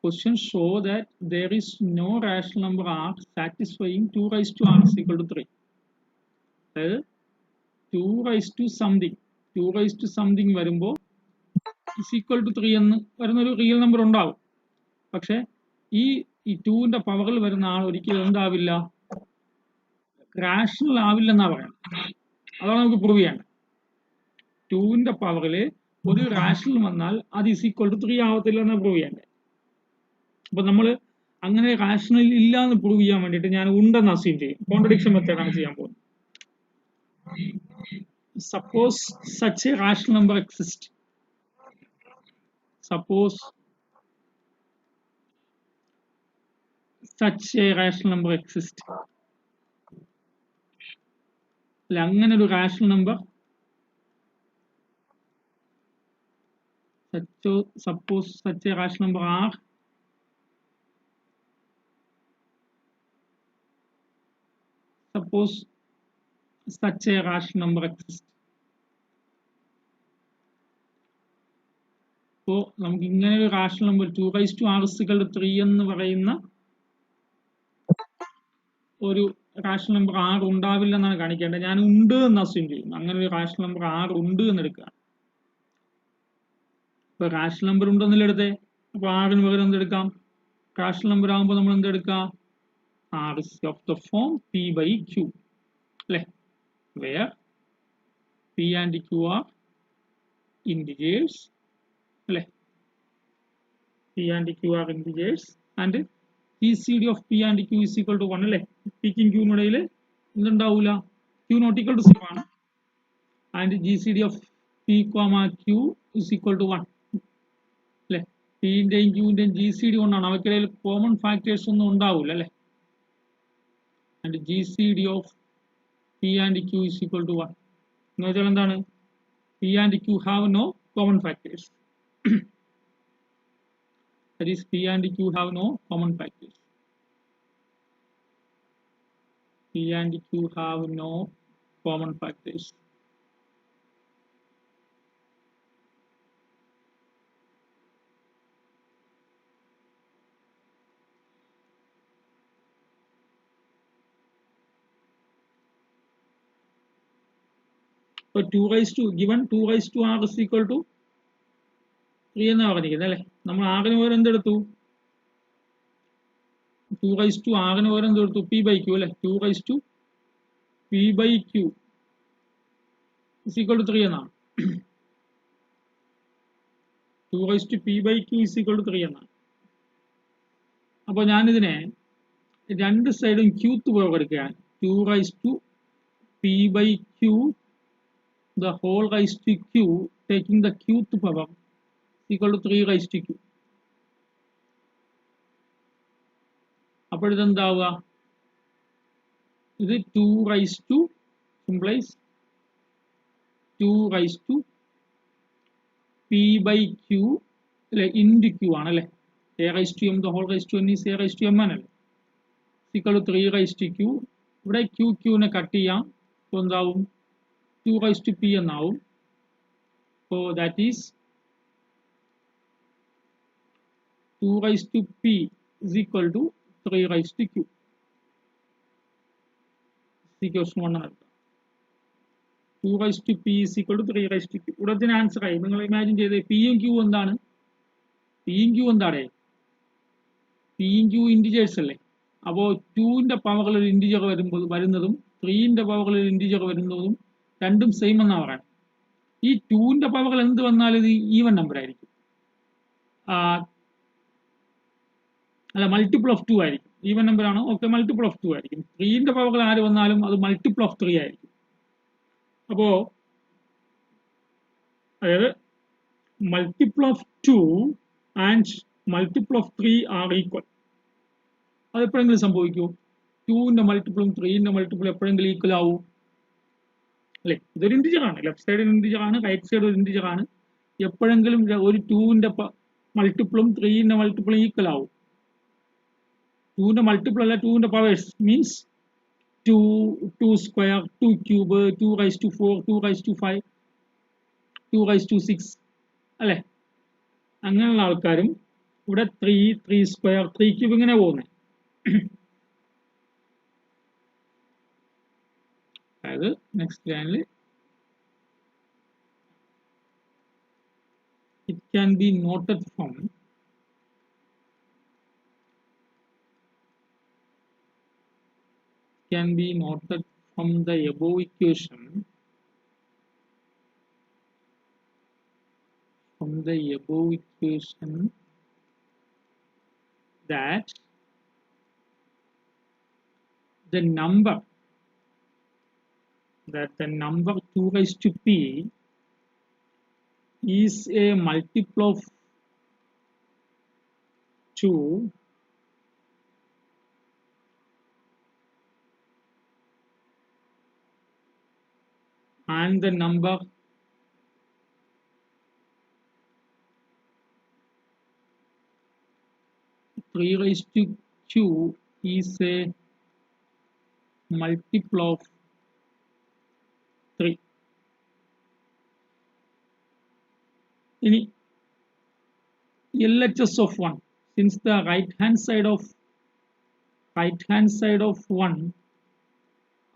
question show that there is no rational number r satisfying 2 raised to r is equal to 3. അതായത് 2 raised to something 2 raised to something വരുമ്പോൾ is equal to 3 എന്ന് വരുന്നൊരു real number ഉണ്ടാവും. പക്ഷെ ഈ 2ന്റെ പവറിൽ വരുന്ന ആൾ ഒരിക്കലും എന്താവില്ല, റാഷണൽ ആവില്ലെന്നാ പറയാം. അതാണ് നമുക്ക് പ്രൂവ് ചെയ്യേണ്ടത്. 2ന്റെ പവറിൽ ഒരു റാഷണൽ വന്നാൽ അത് is equal to 3 ആവത്തില്ല എന്നാ പ്രൂവ് ചെയ്യേണ്ടത്. അപ്പൊ നമ്മൾ അങ്ങനെ റാഷണൽ ഇല്ല എന്ന് പ്രൂവ് ചെയ്യാൻ വേണ്ടിയിട്ട് ഞാൻ ഉണ്ടെന്ന് അസ്യൂം ചെയ്യും. കോൺട്രഡിക്ഷൻ മെത്തേഡാണ് ചെയ്യാൻ പോകുന്നത്. Suppose such a rational number exists. Suppose such a rational number exists. അങ്ങനെ ഒരു rational number suppose such a rational number r suppose such a rational number exists. അപ്പോൾ നമുക്ക് ഇങ്ങനെ ഒരു rational number 2 raised to r is equal to 3 എന്ന് പറയുന്ന ഒരു rational number r ഉണ്ടാവില്ല എന്നാണ് കാണിക്കേണ്ടത്. ഞാൻ ഉണ്ട് എന്ന് അസ്യൂം ചെയ്യും. അങ്ങനെ ഒരു റാഷണൽ നമ്പർ r ഉണ്ട് എന്ന് എടുക്കുക. ഇപ്പൊ റാഷണൽ നമ്പർ ഉണ്ടെന്നല്ലേ എടുത്തേ. അപ്പൊ r ന് പകരം എന്തെടുക്കാം? റാഷണൽ നമ്പർ ആകുമ്പോൾ നമ്മൾ എന്തെടുക്കാം? r is of the form p by q, അല്ലേ? where p and q are integers, അല്ലേ? p and q are integers and gcd of p and q is equal to 1, അല്ലേ? p ക്കും q നും ഇടയിൽ എന്തുണ്ടാവില്ല? q not equal to 0 ആണ്. and gcd of p, q is equal to 1, അല്ലേ? p ന്റെയും q ന്റെയും gcd കൊണ്ടാണ്, അവയ്ക്കിടയിൽ കോമൺ ഫാക്ടേഴ്സ് ഒന്നും ഉണ്ടാവില്ല, അല്ലേ? and gcd of p and q is equal to 1 എന്ന് വെച്ചാൽ എന്താണ്? p and q have no common factors. that is p and q have no common factors. p and q have no common factors. So 2 raised to given 2 raised to r is equal to 3 എന്നാണ് പറഞ്ഞിരിക്കുന്നത്, അല്ലേ? നമ്മൾ r ന് പകരം എന്തെടുത്തു? 2 raised to r ന് പകരം എന്തെടുത്തു? p by q, അല്ലേ? 2 raised to p by q is equal to 3 എന്നാണ്. 2 raised to p by q is equal to 3 എന്നാണ്. അപ്പൊ ഞാനിതിനെ രണ്ട് സൈഡും qth പവർ എടുക്കുകയാണ്. 2 raised to p by q the whole raised to q taking the qth power equal to 3 raised to q. അപ്പോൾ ഇതെന്താവുക? ഇത് 2 raised to implies 2 raised to p by q, അല്ലെ? into q ആണ്, അല്ലേ? a raised to m the whole raised to n is a raised to m ആണല്ലേ? equal to 3 raised to q. ഇവിടെ q നെ cut ചെയ്യാം. അപ്പോൾ എന്താവും? 2 raised to p എന്നാവും. So that is 2 raised to p is equal to 3 raised to q. Equation 1 ആണ്. 2 raised to p is equal to 3 raised to q. ഇവിടെ ഇതിന് answer ആയി. നിങ്ങൾ ഇമാജിൻ ചെയ്തേ, p യും q എന്താണ്? p യും q എന്താണ്? p യും q ഇന്റിജേഴ്സ് അല്ലേ? അപ്പോൾ 2ന്റെ പവറിൽ ഒരു ഇന്റിജർ വരുന്നതും 3ന്റെ പവറിൽ ഒരു ഇന്റിജർ വരുന്നതും രണ്ടും സെയിം എന്നാ പറയാം. ഈ 2ന്റെ പവറിൽ എന്ത് വന്നാലും ഇത് ഈവൻ നമ്പർ ആയിരിക്കും, അല്ല മൾട്ടിപ്പിൾ ഓഫ് 2 ആയിരിക്കും. ഈവൻ നമ്പർ ആണ്, ഓക്കെ, മൾട്ടിപ്പിൾ ഓഫ് 2 ആയിരിക്കും. 3ന്റെ പവറിൽ ആര് വന്നാലും അത് മൾട്ടിപ്പിൾ ഓഫ് 3 ആയിരിക്കും. അപ്പോ അതായത് multiple of 2 and multiple of 3 are equal. അത് എപ്പോഴെങ്കിലും സംഭവിക്കുമോ? 2ന്റെ മൾട്ടിപ്പിളും 3ന്റെ മൾട്ടിപ്പിളും എപ്പോഴെങ്കിലും ഈക്വൽ ആവും, അല്ലേ? ഇതൊരു ഇൻറ്റിജർ ആണ്, ലെഫ്റ്റ് സൈഡ് ഒരു ഇൻറ്റിജർ ആണ്, റൈറ്റ് സൈഡ് ഒരു ഇൻറ്റിജർ ആണ്. എപ്പോഴെങ്കിലും ഒരു 2ന്റെ മൾട്ടിപ്പിളും 3ന്റെ മൾട്ടിപ്പിളും ഈക്വൽ ആവും. 2ന്റെ മൾട്ടിപ്പിൾ അല്ല, 2ന്റെ powers means 2 square, 2 cube, 2 raised to 4, 2 raised to 5, 2 raised to 6, അല്ലേ? അങ്ങനെയുള്ള ആൾക്കാരും ഇവിടെ 3 സ്ക്വയർ 3 ക്യൂബ് ഇങ്ങനെ പോകുന്നത്. അതായത് നെക്സ്റ്റ് ലൈനിൽ it can be noted from the above equation that the number 2 raised to p is a multiple of 2 and the number 3 raised to q is a multiple of 3. ഇനി LHS of 1, since the right hand side of 1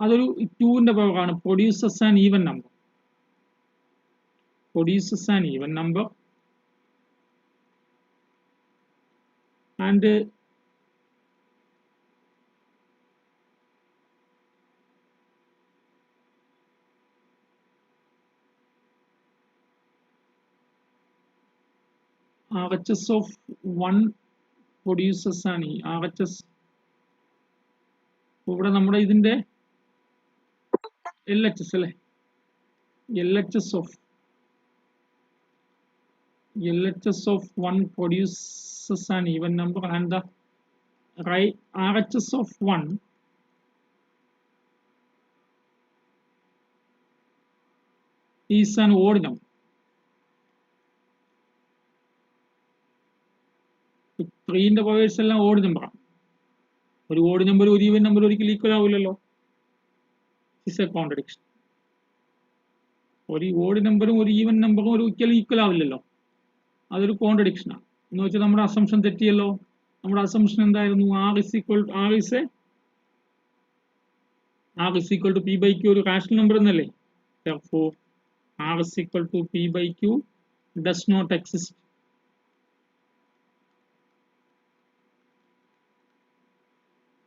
അതൊരു 2ന്റെ പവറാണ്, produces an even number and RHS of 1 produces an RHS. ഇവിടെ നമ്മുടെ ഇതിന്റെ LHS അല്ലേ, LHS of 1 produces an even number and the right RHS of 1 is an odd number. 3ന്റെ powers എല്ലാം odd നമ്പറാണ്. ഒരു ഓഡ് നമ്പർ ഒരു ഈവൻ നമ്പർ ഒരിക്കലും ഈക്വൽ ആവില്ലല്ലോ. It's a contradiction. ഒരു ഓഡ് നമ്പറും ഒരു ഈവൻ നമ്പറും ഒരിക്കലും ഈക്വൽ ആവില്ലല്ലോ, അതൊരു കോൺട്രഡിക്ഷനാണ്. എന്ന് വെച്ചാൽ നമ്മുടെ അസംഷൻ തെറ്റിയല്ലോ. നമ്മുടെ അസംഷൻ എന്തായിരുന്നു? R is equal to p by q ഒരു റാഷണൽ നമ്പർ എന്നല്ലേ. Therefore R is equal to p by q does not exist.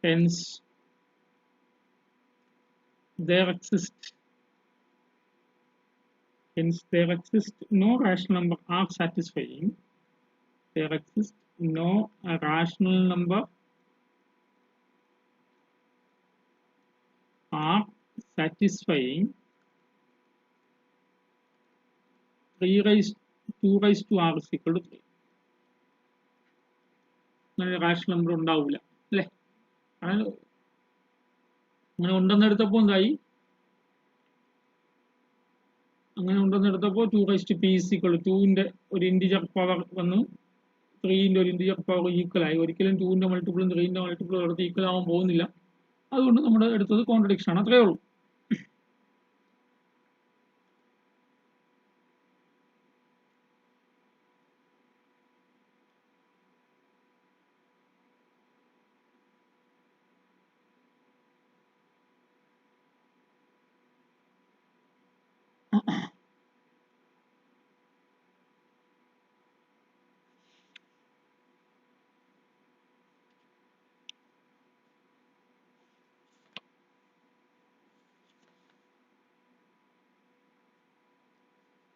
Hence there exists no rational number R satisfying. There exists no rational number R satisfying 2 raised to R is equal to 3. അങ്ങനെ rational number ഉണ്ടാവില്ല അല്ലേ. അങ്ങനെ ഉണ്ടെന്നെടുത്തപ്പോൾ എന്തായി? അങ്ങനെ ഉണ്ടെന്നെടുത്തപ്പോൾ 2 raised to p is equal to 2ന്റെ ഒരു integer power വന്നു, 3ന്റെ ഒരു integer power equal ആയി. ഒരിക്കലും 2ന്റെ മൾട്ടിപ്പിളും 3ന്റെ മൾട്ടിപ്പിളും എടുത്ത് ഈക്വൽ ആവാൻ പോകുന്നില്ല. അതുകൊണ്ട് നമ്മൾ എടുത്തത് കോൺട്രഡിക്ഷൻ ആണ്, അത്രയേ ഉള്ളൂ.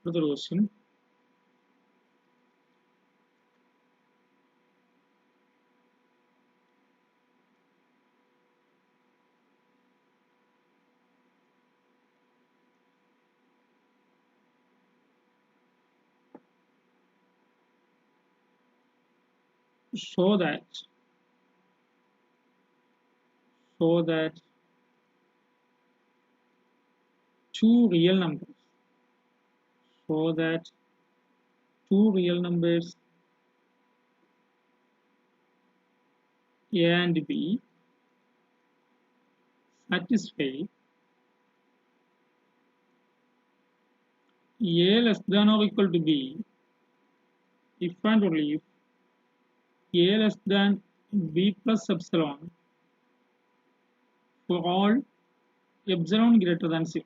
Another question. Show that two real numbers A and B satisfy A less than or equal to B if and only if a less than b plus epsilon for all epsilon greater than 0.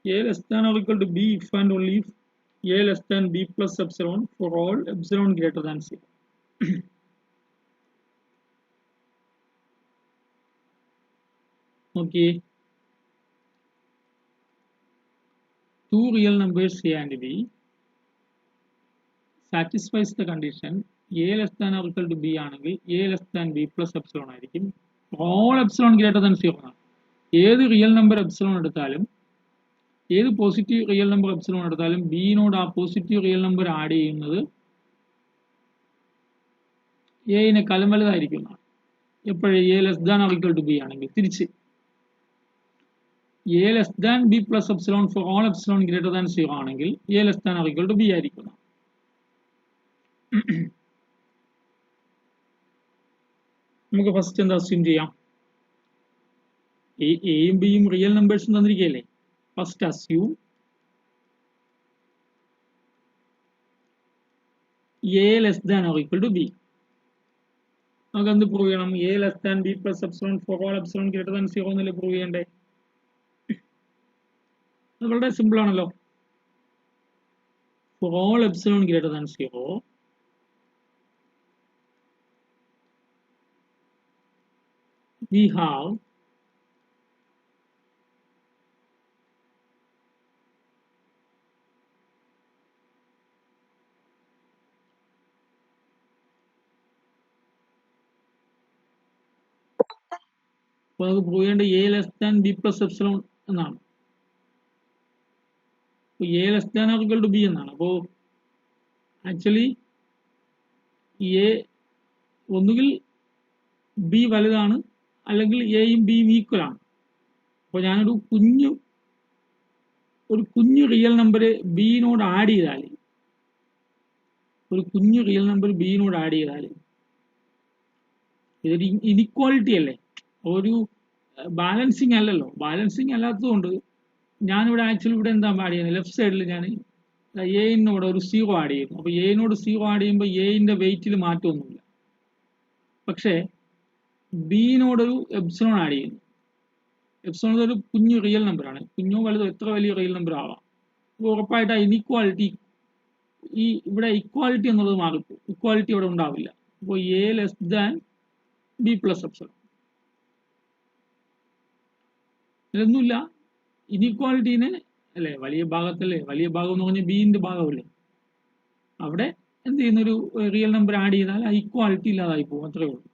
A less than or equal to b if and only if a less than b plus epsilon for all epsilon greater than 0. Okay. Two real numbers a and b satisfies the condition a less than or equal to b ആണെങ്കിൽ a less than b plus epsilon ആയിരിക്കും. All epsilon greater than 0 ആണ്. ഏത് real number epsilon എടുത്താലും ഏത് positive real number epsilon എടുത്താലും ബിനോട് ആ positive real number add ചെയ്യുന്നത് എനേക്കാളും വലുതായിരിക്കും. എപ്പോഴും A less than or equal to B ആണെങ്കിൽ തിരിച്ച് A less than B plus epsilon for all epsilon greater than 0 ആണെങ്കിൽ A less than or equal to B ആയിരിക്കും. നമുക്ക് ഫസ്റ്റ് എന്താ അസ്യൂം ചെയ്യാം? എയും ബിയും റിയൽ നമ്പേഴ്സും തന്നിരിക്കുകയല്ലേ. First assume A less than or equal to B. നമുക്ക് എന്ത് പ്രൂവ് ചെയ്യണം? A less than B plus epsilon for all epsilon greater than 0 എന്നല്ലേ പ്രൂവ് ചെയ്യണ്ടേ? അത് വളരെ സിമ്പിൾ ആണല്ലോ. For all epsilon greater than 0 we have അപ്പോൾ നമുക്ക് പ്രൂവ് ചെയ്യേണ്ട a less than B plus epsilon എന്നാണ്. അപ്പോൾ A less than or equal to B എന്നാണ്. അപ്പോൾ ആക്ച്വലി എ ഒന്നുകിൽ ബി വലുതാണ് അല്ലെങ്കിൽ എയും ബിയും ഈക്വൽ ആണ്. അപ്പോൾ ഞാനൊരു കുഞ്ഞു റിയൽ നമ്പർ ബിനോട് ആഡ് ചെയ്താൽ ഇതൊരു ഇനിക്വാളിറ്റി അല്ലേ, ഒരു ബാലൻസിങ് അല്ലല്ലോ. ബാലൻസിങ് അല്ലാത്തതുകൊണ്ട് ഞാനിവിടെ ആക്ച്വലി ഇവിടെ എന്താ ആഡ് ചെയ്യുന്നത്? ലെഫ്റ്റ് സൈഡിൽ ഞാൻ എനോട് ഒരു 0 ആഡ് ചെയ്യുന്നു. അപ്പോൾ എനോട് 0 ആഡ് ചെയ്യുമ്പോൾ എന്റെ വെയിറ്റിൽ മാറ്റമൊന്നുമില്ല. പക്ഷേ ബിനോടൊരു എപ്സിലോൺ ആഡ് ചെയ്യുന്നു. എപ്സിലോൺ ഒരു കുഞ്ഞു റിയൽ നമ്പറാണ്. കുഞ്ഞോ വലുതോ എത്ര വലിയ റിയൽ നമ്പർ ആവാം. അപ്പോൾ ഉറപ്പായിട്ട് ആ ഇനിക്വാളിറ്റി ഇവിടെ ഇക്വാളിറ്റി എന്നുള്ളത് മാറിപ്പോ. ഇക്വാളിറ്റി ഇവിടെ ഉണ്ടാവില്ല. അപ്പോൾ A less than B plus epsilon ഇതൊന്നുമില്ല. ഇനിക്വാളിറ്റീന് അല്ലേ വലിയ ഭാഗത്തല്ലേ, വലിയ ഭാഗം എന്ന് പറഞ്ഞാൽ ബിന്റെ ഭാഗമല്ലേ, അവിടെ എന്ത് ചെയ്യുന്ന ഒരു റിയൽ നമ്പർ ആഡ് ചെയ്താൽ ആ ഇക്വാളിറ്റി ഇല്ലാതായി പോകും. അത്രേ ഉള്ളൂ.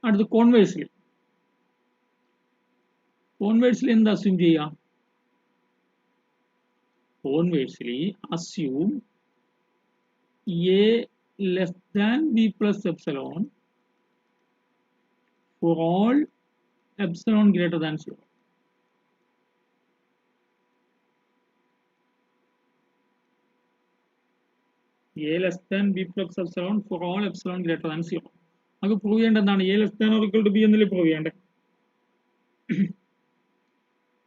അടുത്ത് കോൺവേഴ്സ്ലി എന്താ അസ്യൂം ചെയ്യാം? Conversely assume A less than B plus epsilon for all epsilon greater than 0. A less than B plus epsilon for all epsilon greater than 0. നമുക്ക് പ്രൂവ് ചെയ്യേണ്ട എന്താണ്? A less than or equal to b എന്നല്ലേ prove ചെയ്യേണ്ടേ.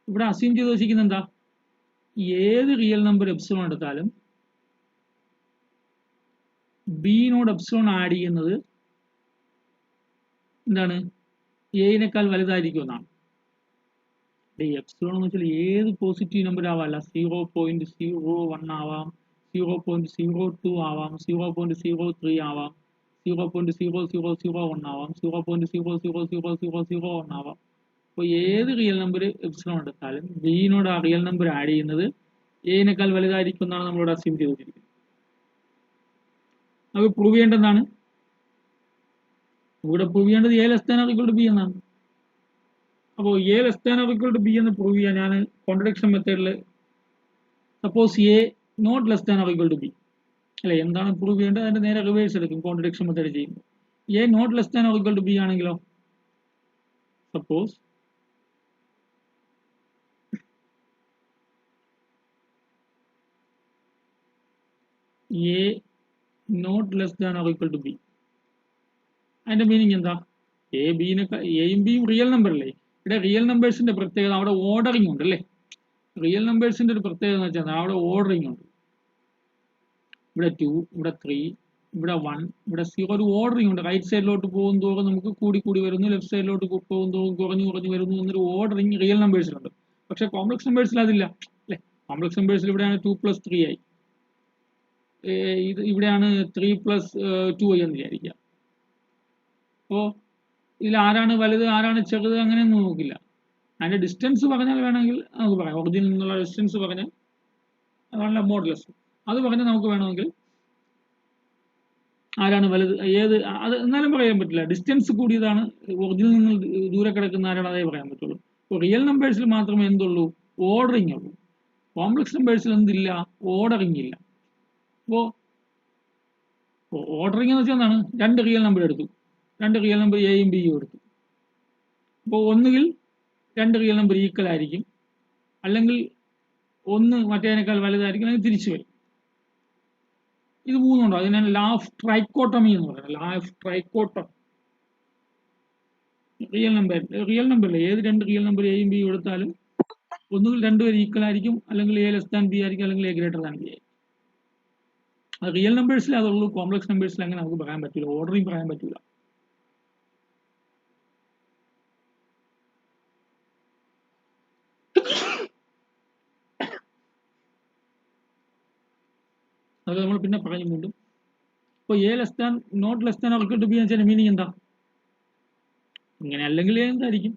ഇവിടെ assume ചെയ്ത് വെച്ചിരിക്കുന്നത് എന്താ? ഏത് റിയൽ നമ്പർ എപ്സിലോൺ എടുത്താലും ബിനോട് എപ്സിലോൺ ആഡ് ചെയ്യുന്നത് എന്താണ്? എനേക്കാൾ വലുതായിരിക്കും എന്നാണ്. എപ്സിലോൺ എന്ന് വെച്ചാൽ ഏത് പോസിറ്റീവ് നമ്പർ ആവാമല്ല. 0.01 ആവാം, 0.02 ആവാം, 0.03 ആവാം, 0.0001 ആവാം, 0.00001 ആവാം. അപ്പോൾ ഏത് റിയൽ നമ്പർ എപ്സിലോൺ എടുത്താലും ബിനോട് ആ റിയൽ നമ്പർ ആഡ് ചെയ്യുന്നത് എനേക്കാൾ വലുതായിരിക്കും എന്നാണ് നമ്മളോട് അസ്യൂം ചെയ്തിരിക്കുന്നത്. അത് പ്രൂവ് ചെയ്യേണ്ടതാണ്. ഇവിടെ പ്രൂവ് ചെയ്യേണ്ടത് A less than or equal to B എന്നാണ്. അപ്പോൾ A less than or equal to B എന്ന് പ്രൂവ് ചെയ്യാൻ ഞാൻ കോൺട്രഡിക്ഷൻ മെത്തേഡിൽ suppose A not less than or equal to B അല്ലെ, എന്താണ് പ്രൂവ് ചെയ്യേണ്ടത്? അതിന്റെ നേരെ റിവേഴ്സ് എടുക്കും കോൺട്രഡിക്ഷൻ മെത്തേഡ് ചെയ്യുമ്പോൾ. A not less than or equal to B ആണെങ്കിലോ, suppose A not less than or equal to B, അതിന്റെ മീനിങ് എന്താ? എയും ബിയും റിയൽ നമ്പർ അല്ലേ. ഇവിടെ റിയൽ നമ്പേഴ്സിന്റെ പ്രത്യേകത അവിടെ ഓർഡറിങ് ഉണ്ട് അല്ലേ. റിയൽ നമ്പേഴ്സിന്റെ ഒരു പ്രത്യേകത എന്ന് വെച്ചാൽ അവിടെ ഓർഡറിങ് ഉണ്ട്. ഇവിടെ 2, ഇവിടെ 3, ഇവിടെ 1, ഇവിടെ 0. ഒരു ഓർഡറിംഗ് ഉണ്ട്. റൈറ്റ് സൈഡിലോട്ട് പോകും തോറും നമുക്ക് കൂടി കൂടി വരുന്നു, ലെഫ്റ്റ് സൈഡിലോട്ട് പോകും തോറും കുറഞ്ഞു കുറഞ്ഞു വരുന്നു എന്നൊരു ഓർഡറിംഗ് റിയൽ നമ്പേഴ്സിലുണ്ട്. പക്ഷെ കോംപ്ലക്സ് നമ്പേഴ്സിൽ അതില്ല അല്ലേ. കോംപ്ലക്സ് നമ്പേഴ്സിൽ ഇവിടെയാണ് 2 + 3 ആയി, ഇത് ഇവിടെയാണ് 3 + 2 എന്ന് വിചാരിക്കുക. അപ്പോൾ ഇതിൽ ആരാണ് വലുത് ആരാണ് ചെറുത് അങ്ങനെയൊന്നും നോക്കില്ല. അതിന്റെ ഡിസ്റ്റൻസ് പറഞ്ഞാൽ വേണമെങ്കിൽ നമുക്ക് പറയാം, ഒറിജിനിൽ നിന്നുള്ള ഡിസ്റ്റൻസ് പറഞ്ഞാൽ അതാണ് മോഡുലസ്. അത് പറഞ്ഞാൽ നമുക്ക് വേണമെങ്കിൽ ആരാണ് വലുത് ഏത് അത് എന്നാലും പറയാൻ പറ്റില്ല. ഡിസ്റ്റൻസ് കൂടിയതാണ് ഒറിജിനിൽ നിന്ന് ദൂരെ കിടക്കുന്ന ആരാണ് അതേ പറയാൻ പറ്റുള്ളൂ. ഇപ്പോൾ റിയൽ നമ്പേഴ്സിൽ മാത്രമേ എന്തുള്ളൂ, ഓർഡറിങ് ഉള്ളൂ. കോംപ്ലക്സ് നമ്പേഴ്സിൽ എന്തില്ല, ഓർഡറിങ് ഇല്ല. അപ്പോൾ ഓർഡറിങ് എന്ന് വെച്ചാൽ എന്താണ്, രണ്ട് റിയൽ നമ്പർ എടുത്തു, രണ്ട് റിയൽ നമ്പർ എയും ബിയും എടുത്തു. അപ്പോൾ ഒന്നുകിൽ രണ്ട് റിയൽ നമ്പർ ഈക്വൽ ആയിരിക്കും, അല്ലെങ്കിൽ ഒന്ന് മറ്റേതിനേക്കാൾ വലുതായിരിക്കും, അല്ലെങ്കിൽ തിരിച്ചു വരും. ഇത് മൂന്നുണ്ടോ, അതിനാണ് ലാ ഓഫ് ട്രൈക്കോട്ടമി എന്ന് പറയുന്നത്. ലാ ഓഫ് ട്രൈക്കോട്ടമി. റിയൽ നമ്പറിൽ ഏത് രണ്ട് റിയൽ നമ്പർ എയും ബിയും എടുത്താലും ഒന്നുകിൽ രണ്ടുപേരും ഈക്വൽ ആയിരിക്കും, അല്ലെങ്കിൽ എ ലെസ് ദാൻ ബി ആയിരിക്കും, അല്ലെങ്കിൽ എ ഗ്രേറ്റർ ദാൻ ബി ആയിരിക്കും. അത് റിയൽ നമ്പേഴ്സിൽ അതുള്ളൂ. കോംപ്ലക്സ് നമ്പേഴ്സിൽ അങ്ങനെ നമുക്ക് പറയാൻ പറ്റില്ല, ഓർഡറിങ് പറയാൻ പറ്റില്ല. അത് നമ്മൾ പിന്നെ പറഞ്ഞു വീണ്ടും. ഇപ്പോൾ a less than not less than or equal to B എന്ന് വെച്ചാൽ മീനിങ് എന്താ, ഇങ്ങനെ അല്ലെങ്കിൽ എ എന്തായിരിക്കും,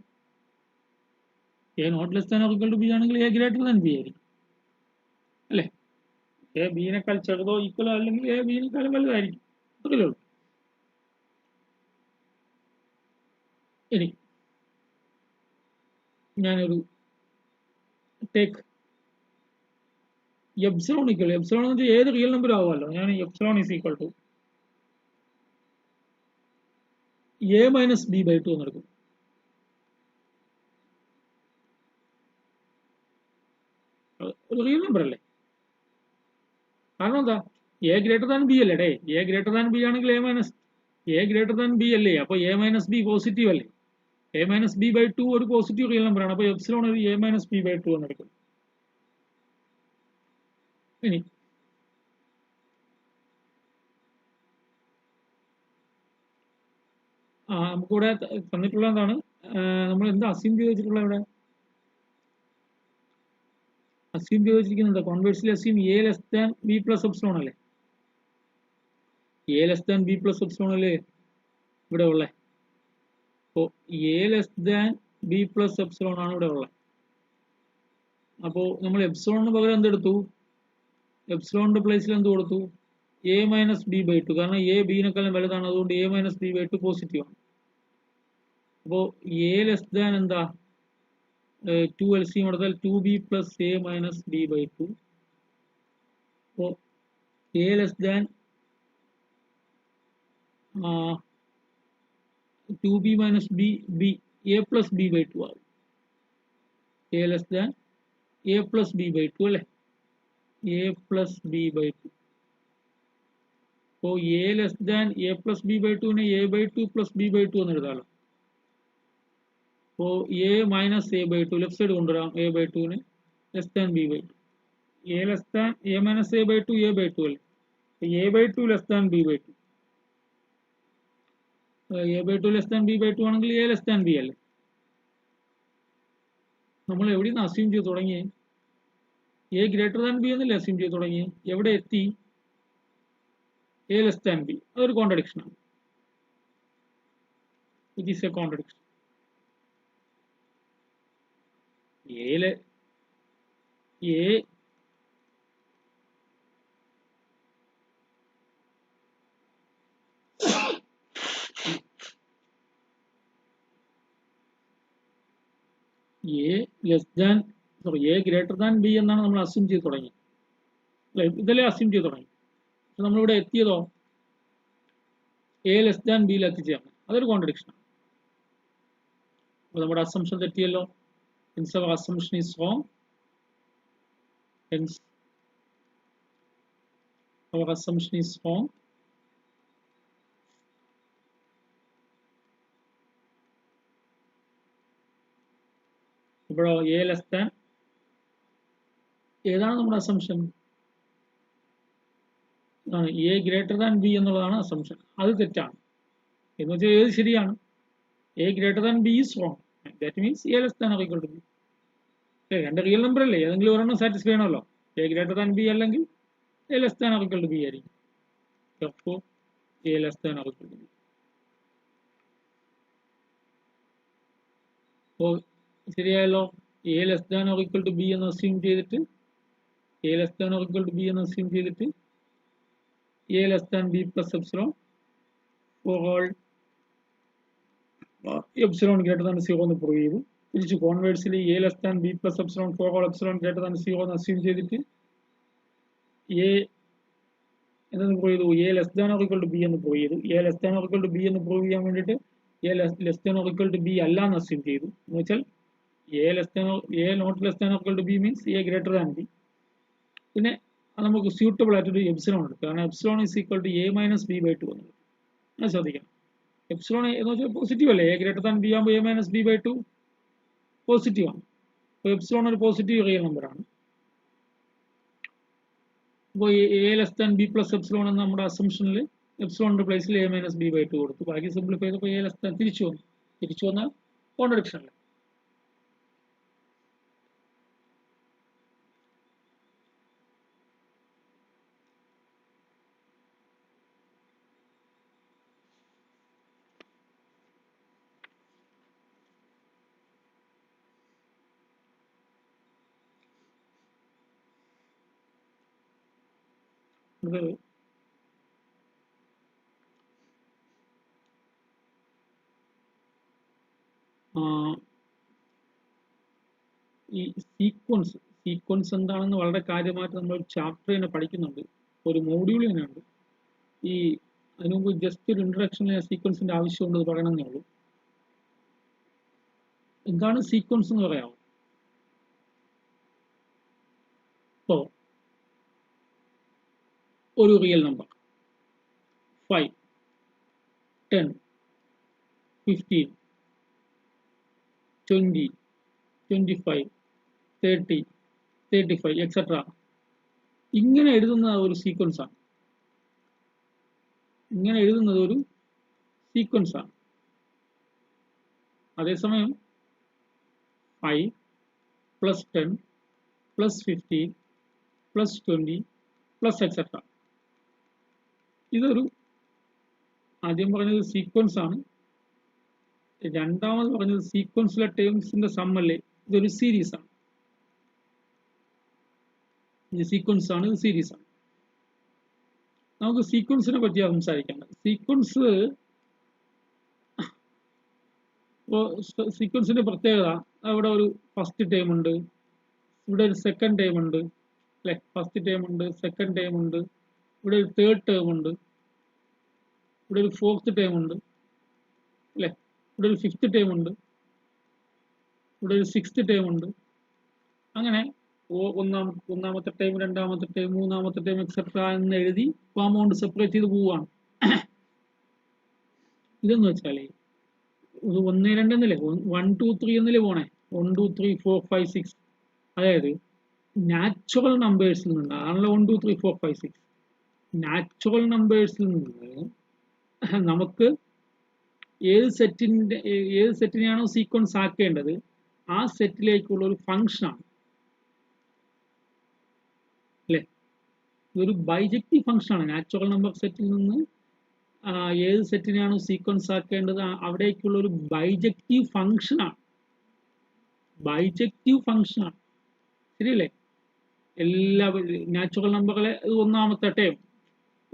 a not less than or equal to B ആണെങ്കിൽ എ ഗ്രേറ്റർ ദാൻ ബി ആയിരിക്കും അല്ലേ. എ ബിനേക്കാൾ ചെറുതോ ഈക്വലോ അല്ലെങ്കിൽ എ ബിനേക്കാളും വലുതായിരിക്കും, അത്രയേ ഉള്ളൂ. ഇനി ഞാനൊരു ടേക്ക് എപ്സിലോൺ ഈക്വൽ, എപ്സിലോൺ എന്ന് വെച്ചാൽ ഏത് റിയൽ നമ്പർ ആവുമല്ലോ, ഞാൻ epsilon is equal to a minus B by 2 എന്നെടുക്കും. ഒരു റിയൽ നമ്പർ അല്ലേ, കാരണം എന്താ, എ ഗ്രേറ്റർ ദാൻ ബി അല്ലേ ഡേ. എ ഗ്രേറ്റർ ദാൻ ബി ആണെങ്കിൽ എ ഗ്രേറ്റർ ദാൻ ബി അല്ലേ, അപ്പൊ എ മൈനസ് ബി പോസിറ്റീവ് അല്ലേ. എ മൈനസ് ബി ബൈ 2 ഒരു പോസിറ്റീവ് റിയൽ നമ്പർ ആണ്, അപ്പൊ എപ്സിലോൺ ഒരു എ മൈനസ് ബി ബൈ 2 എന്നെടുക്കും. ഇനി നമുക്കിവിടെ തന്നിട്ടുള്ള എന്താണ്, നമ്മൾ എന്താ അസ്യൂം ചെയ്ത് വെച്ചിട്ടുള്ള ഇവിടെ അസ്യൂം ചെയ്ത് വെച്ചിരിക്കുന്നത്, conversely assume A less than B plus epsilon അല്ലേ. A less than B plus epsilon അല്ലേ ഇവിടെ ഉള്ളത്. അപ്പോൾ A less than B plus epsilon ആണ് ഇവിടെ ഉള്ളത്. അപ്പോൾ നമ്മൾ എപ്സിലോണിന് പകരം എന്തെടുത്തു, എപ്സിലോണിന്റെ പ്ലേസിൽ എന്ത് കൊടുത്തു, എ മൈനസ് ബി ബൈ 2, കാരണം എ ബിനേക്കാളും വലുതാണ്, അതുകൊണ്ട് a minus B by 2 positive ആണ്. അപ്പോൾ എ ലെസ് ദാൻ എന്താ, 2 LCM എടുത്താൽ 2b plus A minus B by 2. അപ്പോൾ A less than 2b minus B A plus B by 2 ആവും. A less than A plus B by 2 അല്ലേ, A plus B by 2. അപ്പോൾ A less than A plus B by 2നെ A by 2 plus B by 2 എന്ന് എഴുതാമല്ലോ. അപ്പോൾ A minus A by 2 left side കൊണ്ടുവരാം, A by 2നെ less than b by 2. A less than a minus A by 2 a by 2 അല്ലേ, a by 2 less than b by 2. A by 2 less than b by 2 ആണെങ്കിൽ A less than b അല്ലേ. നമ്മൾ എവിടെ നിന്ന് assume ചെയ്ത് തുടങ്ങിയേ, A greater than B എന്നല്ലേ assume ചെയ്ത് തുടങ്ങിയേ, എവിടെ എത്തി, എ ലെസ് ദാൻ ബി. അതൊരു കോൺട്രഡിക്ഷൻ ആണ്, it is A contradiction. A less than sorry A greater than B എന്നാണ് നമ്മൾ അസ്യൂം ചെയ്ത് തുടങ്ങി അല്ലെ, ഇതല്ലേ അസ്യൂം ചെയ്ത് തുടങ്ങി. പക്ഷെ നമ്മളിവിടെ എത്തിയതോ എ ലെസ് ദാൻ ബിയിൽ എത്തിച്ചതാണ്, അതൊരു കോൺട്രഡിക്ഷൻ ആണ്. അപ്പോൾ നമ്മുടെ assumption തെറ്റിയല്ലോ. hence our assumption is wrong, hence our assumption is wrong. ഇവിടെ എ ലെസ് ദാൻ ഏതാണ് നമ്മുടെ assumption, A greater than B എന്നുള്ളതാണ് അസംഷൻ. അത് തെറ്റാണ്. എന്ന് വെച്ചാൽ ഏത് ശരിയാണ്? A greater than B is wrong. That means A less than or equal to B. രണ്ട് റിയൽ നമ്പർ അല്ലേ, ഏതെങ്കിലും ഒരെണ്ണം സാറ്റിസ്ഫൈ ചെയ്യണമല്ലോ. എ ഗ്രേറ്റർ ദാൻ ബി അല്ലെങ്കിൽ A less than or equal to B ആയിരിക്കും. Therefore, A less than or equal to B. അപ്പോൾ ശരിയായല്ലോ. A less than or equal to B എന്ന് അസ്യൂം ചെയ്തിട്ട് a less than or equal to B എന്ന് assume ചെയ്തിട്ട് a less than B plus epsilon for all epsilon greater than zero എന്ന് prove ചെയ്തു. തിരിച്ച് conversely a less than B plus epsilon for all epsilon greater than zero എന്ന് assume ചെയ്തിട്ട് a എന്ന് prove ചെയ്തു. A less than or equal to B എന്ന് prove ചെയ്തു. A less than or equal to B എന്ന് prove ചെയ്യാൻ വേണ്ടിയിട്ട് a less than or equal to b അല്ല എന്ന് അസ്യൂം ചെയ്തു. എന്ന് വെച്ചാൽ a not less than or equal to b means a greater than b. പിന്നെ നമുക്ക് സ്യൂട്ടബിൾ ആയിട്ടൊരു എപ്സിലോൺ എടുക്കുക. കാരണം epsilon is equal to a minus B by 2 എന്നുള്ളത്. അത് ശ്രദ്ധിക്കണം. എപ്സിലോൺ എന്ന് വെച്ചാൽ പോസിറ്റീവ് അല്ലേ. എ ഗ്രേറ്റർ ദാൻ ബി ആകുമ്പോൾ a minus B by 2 positive ആണ്. അപ്പോൾ എപ്സിലോൺ ഒരു പോസിറ്റീവ് റിയൽ നമ്പറാണ്. അപ്പോൾ A less than B plus epsilon എന്ന നമ്മുടെ അസംഷനിൽ എപ്സിലോണിന്റെ പ്ലേസിൽ എ മൈനസ് ബി ബൈ 2 കൊടുത്തു. ബാക്കി സിംപ്ലിഫൈ ചെയ്തപ്പോൾ എ ലെസ് ദാൻ തിരിച്ചു വന്നാൽ കോൺട്രഡിക്ഷൻ അല്ലേ. ഈ സീക്വൻസ് എന്താണെന്ന് വളരെ കാര്യമായിട്ട് നമ്മൾ ഒരു ചാപ്റ്റർ തന്നെ പഠിക്കുന്നുണ്ട്, ഒരു മോഡ്യൂൾ തന്നെ ഉണ്ട്. ഈ അതിനു മുമ്പ് ജസ്റ്റ് ഒരു ഇൻട്രഡക്ഷനിൽ സീക്വൻസിന്റെ ആവശ്യമുണ്ട് പറയണമെന്നേ ഉള്ളൂ. എന്താണ് സീക്വൻസ് എന്ന് പറയാമോ? ഇപ്പോൾ ഒരു റിയൽ നമ്പർ 5, 10, 15, 20, 25, 30, 35 എക്സെട്ര ഇങ്ങനെ എഴുതുന്ന ഒരു സീക്വൻസ് ആണ്. ഇങ്ങനെ എഴുതുന്നത് ഒരു സീക്വൻസ് ആണ്. അതേസമയം 5 plus 10 plus 15 plus 20 plus etcetera ഇതൊരു ആദ്യം പറഞ്ഞത് സീക്വൻസ് ആണ്. രണ്ടാമത് പറഞ്ഞത് സീക്വൻസിലെ ടേംസിന്റെ സമ്മല്ലേ, ഇതൊരു സീരീസ് ആണ്. ഇത് സീക്വൻസ് ആണ്, ഇത് സീരീസ് ആണ്. നമുക്ക് സീക്വൻസിനെ പറ്റിയാണ് സംസാരിക്കേണ്ടത്. സീക്വൻസിന്റെ പ്രത്യേകത, അവിടെ ഒരു ഫസ്റ്റ് ടേം ഉണ്ട്, ഇവിടെ ഒരു സെക്കൻഡ് ടേം ഉണ്ട് അല്ലെ. ഫസ്റ്റ് ടേം ഉണ്ട്, സെക്കൻഡ് ടേം ഉണ്ട്, ഇവിടെ ഒരു തേർഡ് ടേം ഉണ്ട്, ഇവിടെ ഒരു ഫോർത്ത് ടേം ഉണ്ട് അല്ലെ, ഇവിടെ ഒരു ഫിഫ്ത്ത് ടേം ഉണ്ട്, ഇവിടെ ഒരു സിക്സ്ത് ടേം ഉണ്ട്. അങ്ങനെ ഒന്നാമത്തെ ടൈം, രണ്ടാമത്തെ ടൈം, മൂന്നാമത്തെ ടൈം എക്സെട്ര എന്ന് എഴുതി കോമ്പൗണ്ട് സെപ്പറേറ്റ് ചെയ്ത് പോവുകയാണ്. ഇതെന്ന് വെച്ചാൽ ഇത് 1, 2 എന്നല്ലേ, 1, 2, 3 എന്നല്ലേ പോണേ. 1, 2, 3, 4, 5, 6. അതായത് നാച്ചുറൽ നമ്പേഴ്സിൽ നിന്ന്, അതാണല്ലോ 1, 2, 3, 4, 5, 6. നാച്ചുറൽ നമ്പേഴ്സിൽ നിന്ന് നമുക്ക് ഏത് സെറ്റിനെയാണോ സീക്വൻസ് ആക്കേണ്ടത് ആ സെറ്റിലേക്കുള്ള ഒരു ഫംഗ്ഷനാണ് അല്ലേ. ഇതൊരു ബൈജക്റ്റീവ് ഫംഗ്ഷനാണ്. നാച്ചുറൽ നമ്പർ സെറ്റിൽ നിന്ന് ഏത് സെറ്റിനെയാണോ സീക്വൻസ് ആക്കേണ്ടത് അവിടേക്കുള്ള ഒരു ബൈജക്റ്റീവ് ഫംഗ്ഷനാണ്. ശരിയല്ലേ? എല്ലാ നാച്ചുറൽ നമ്പറുകളെ ഒന്നാമത്തെ ടേം,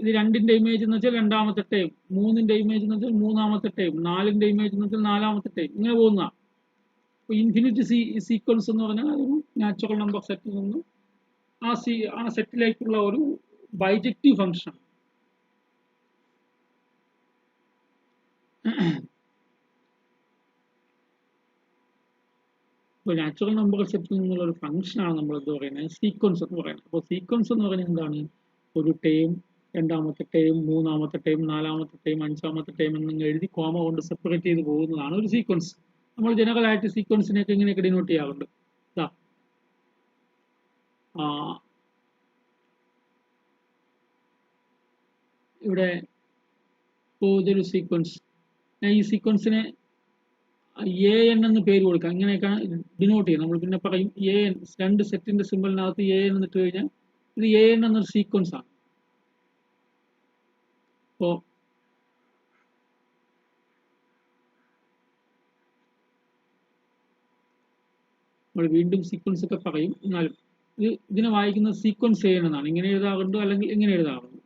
ഇത് 2ന്റെ ഇമേജ് എന്ന് വെച്ചാൽ രണ്ടാമത്തെ ടൈം, 3ന്റെ ഇമേജ് എന്ന് വെച്ചാൽ മൂന്നാമത്തെ ടൈം, 4ന്റെ ഇമേജ് എന്ന് വെച്ചാൽ നാലാമത്തെ ടൈം, ഇങ്ങനെ പോകുന്ന ഇൻഫിനിറ്റ് സീക്വൻസ് എന്ന് പറഞ്ഞാൽ ഒരു നാച്ചുറൽ നമ്പർ സെറ്റിൽ നിന്ന് ആ സെറ്റിലേക്കുള്ള ഒരു ബൈജക്റ്റീവ് ഫംഗ്ഷൻ. ഇപ്പോൾ നാച്ചുറൽ നമ്പർ സെറ്റിൽ നിന്നുള്ള ഒരു ഫംഗ്ഷനാണ് നമ്മൾ എന്ത് പറയുന്നത്, സീക്വൻസ് എന്ന് പറയുന്നത്. അപ്പോൾ സീക്വൻസ് എന്ന് പറയുന്നത് എന്താണ്? ഒരു ടൈം, രണ്ടാമത്തെ ടൈം, മൂന്നാമത്തെ ടൈം, നാലാമത്തെ ടൈം, അഞ്ചാമത്തെ ടൈം എന്നിങ്ങനെ എഴുതി കോമ കൊണ്ട് സെപ്പറേറ്റ് ചെയ്ത് പോകുന്നതാണ് ഒരു സീക്വൻസ്. നമ്മൾ ജനറൽ ആയിട്ട് സീക്വൻസിനെയൊക്കെ ഇങ്ങനെയൊക്കെ ഡിനോട്ട് ചെയ്യാറുണ്ട്. ഇവിടെ ഇപ്പോൾ ഇതൊരു സീക്വൻസ്, ഈ സീക്വൻസിനെ എ എൻ എന്ന് പേര് കൊടുക്കാം. ഇങ്ങനെയൊക്കെയാണ് ഡിനോട്ട് ചെയ്യുന്നത്. നമ്മൾ പിന്നെ പറയും എ എൻ, രണ്ട് സെറ്റിന്റെ സിമ്പിളിനകത്ത് എ എൻ എന്നിട്ട് കഴിഞ്ഞാൽ ഇത് എ എൻ എന്നൊരു സീക്വൻസ് ആണ്. അപ്പോൾ നമ്മൾ വീണ്ടും സീക്വൻസ് ഒക്കെ പറയും. എന്നാലും ഇതിനെ വായിക്കുന്നത് സീക്വൻസ് എ എൻ എന്നാണ്. ഇങ്ങനെ എഴുതാറുണ്ട്, അല്ലെങ്കിൽ ഇങ്ങനെ എഴുതാറുണ്ട്.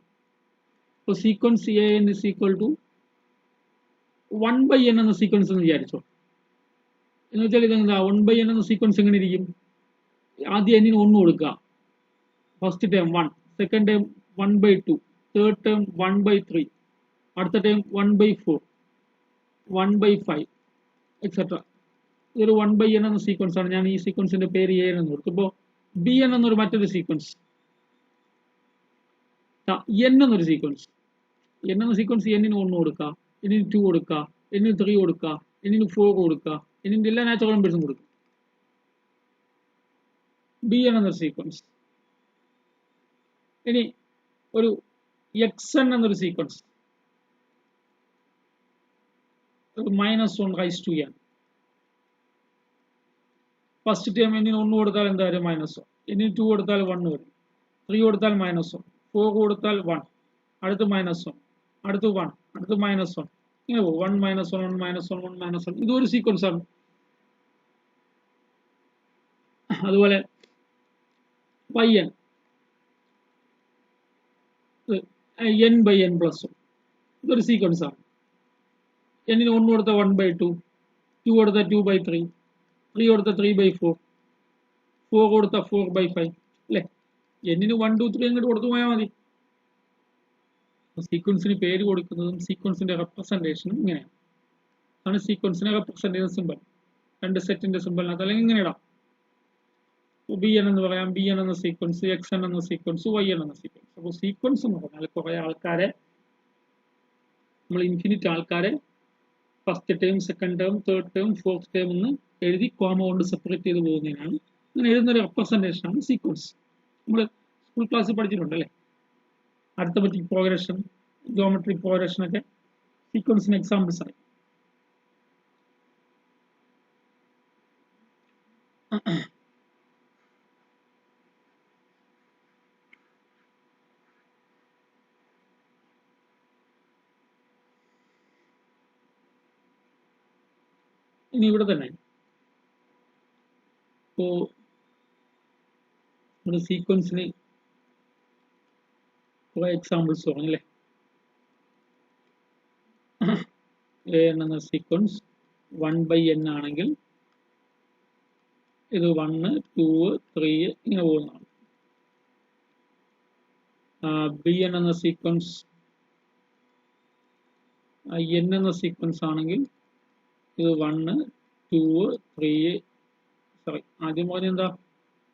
അപ്പോൾ sequence a n is equal to 1/n എന്ന സീക്വൻസ് എന്ന് വിചാരിച്ചോ. എന്ന് വെച്ചാൽ ഇതെന്താ 1/n എന്ന സീക്വൻസ് എങ്ങനെ ഇരിക്കും? ആദ്യം എന്നിന് 1 കൊടുക്കുക, first term 1, second term 1/2, third term 1/3, അടുത്ത ടേം 1/4, 1/5 എക്സെട്ര. ഇതൊരു 1/n എന്ന സീക്വൻസ് ആണ്. ഞാൻ ഈ സീക്വൻസിന്റെ പേര് എ എന്ന് കൊടുത്തു. ഇപ്പോൾ ബി എൻ എന്നൊരു മറ്റൊരു സീക്വൻസ്, എൻ എന്നൊരു സീക്വൻസ്. എൻ എന്ന സീക്വൻസ് എന്നിന് 1 കൊടുക്കുക, എന്നിന് 2 കൊടുക്കുക, എന്നിന് 3 കൊടുക്കുക, എന്നിന് 4 കൊടുക്കുക, എന്നിന്റെ എല്ലാ നാച്ചുറൽ നമ്പേഴ്സും കൊടുക്കുക. ബി എൻ എന്നൊരു സീക്വൻസ്. ഇനി ഒരു എക്സ് എൻ എന്നൊരു സീക്വൻസ്, -1/n. ഫസ്റ്റ് ടൈം എന്നിന് 1 കൊടുത്താൽ എന്താ വരും? -1. എന്നിന് 2 കൊടുത്താൽ 1 വരും, 3 കൊടുത്താൽ -1, 4 കൊടുത്താൽ 1, അടുത്ത് -1, അടുത്ത് 1, അടുത്ത് -1, ഇങ്ങനെ പോകും. 1 -1 1 -1 1 -1. ഇതൊരു സീക്വൻസ് ആണ്. അതുപോലെ yn, n/n+1, ഇതൊരു സീക്വൻസ് ആണ്. എന്നിന് 1 കൊടുത്ത 1/2, 2 കൊടുത്ത 2/3, 3 കൊടുത്ത 3/4, 4 കൊടുത്ത 4/5 അല്ലേ. എന്നിന് 1 2 3 അങ്ങോട്ട് കൊടുത്തു പോയാൽ മതി. സീക്വൻസിന് പേര് കൊടുക്കുന്നതും സീക്വൻസിന്റെ റെപ്രസെന്റേഷനും ഇങ്ങനെയാണ്. ആണ് സീക്വൻസിനെ റെപ്രസെന്റ് ചെയ്യുന്ന സിമ്പിൾ. രണ്ട് സെറ്റിന്റെ സിമ്പിളിനകത്ത് അല്ലെങ്കിൽ ഇങ്ങനെ ഇടാം. ബി എൻ എന്ന് പറയാം, ബി എൻ എന്ന സീക്വൻസ്, എക്സ് എൻ എന്ന സീക്വൻസ്, വൈ എൻ എന്ന സീക്വൻസ്. അപ്പോൾ സീക്വൻസ് എന്ന് പറഞ്ഞാൽ കുറെ ആൾക്കാരെ, നമ്മൾ ഇൻഫിനിറ്റ് ആൾക്കാരെ first term, second term, third term, fourth term എന്ന് എഴുതി കോമ കൊണ്ട് സെപ്പറേറ്റ് ചെയ്ത് പോകുന്നതിനാണ്. അങ്ങനെ എഴുതുന്ന ഒരു റെപ്രസെന്റേഷൻ ആണ് സീക്വൻസ്. നമ്മൾ സ്കൂൾ ക്ലാസ്സിൽ പഠിച്ചിട്ടുണ്ടല്ലേ, അരിത്തമെറ്റിക് പ്രോഗ്രഷൻ, ജോമെട്രിക് പ്രോഗ്രഷൻ ഒക്കെ സീക്വൻസിന് എക്സാമ്പിൾസ് ആണ്. ഇനി ഇവിടെ തന്നെ ഇപ്പോ നമ്മുടെ സീക്വൻസിന് കുറെ എക്സാമ്പിൾസ് പറഞ്ഞല്ലേ. എ എന്ന സീക്വൻസ് 1/n ആണെങ്കിൽ ഇത് 1 2 3 ഇങ്ങനെ പോകുന്നതാണ്. ബി എൻ എന്ന സീക്വൻസ് n എന്ന സീക്വൻസ് ആണെങ്കിൽ ഇത് 1 2 3, സോറി ആദ്യം പറഞ്ഞ എന്താ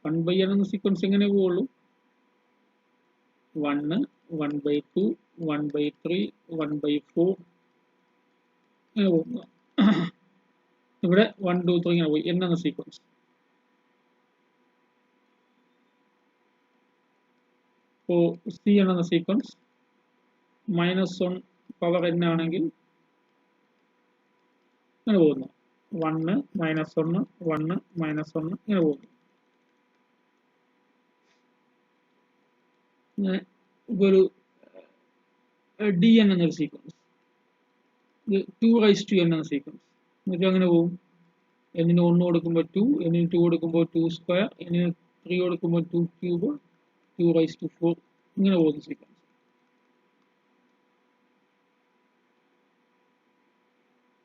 1/n എന്ന സീക്വൻസ് എങ്ങനെ പോവുള്ളൂ? 1 1/2 1/3 1/4 ഇങ്ങനെ പോകുക. ഇവിടെ 1 2 3 ഇങ്ങനെ പോയി n എന്ന സീക്വൻസ്. ഇപ്പോൾ സി എന്ന സീക്വൻസ് -1 പവർ n ആണെങ്കിൽ ഇങ്ങനെ പോകുന്നു. 1 -1 1 -1 ഇങ്ങനെ പോകുന്നു. ഒരു ഡി എൻ എന്നൊരു സീക്വൻസ്, ഇത് 2/n എന്ന സീക്വൻസ് എന്നുവെച്ചാൽ അങ്ങനെ പോകും. എന്നിന് 1 കൊടുക്കുമ്പോൾ 2, എന്നിന് 2 കൊടുക്കുമ്പോൾ 2², എന്നിന് 3 കൊടുക്കുമ്പോൾ 2³ 2/4 ഇങ്ങനെ പോകുന്ന സീക്വൻസ്.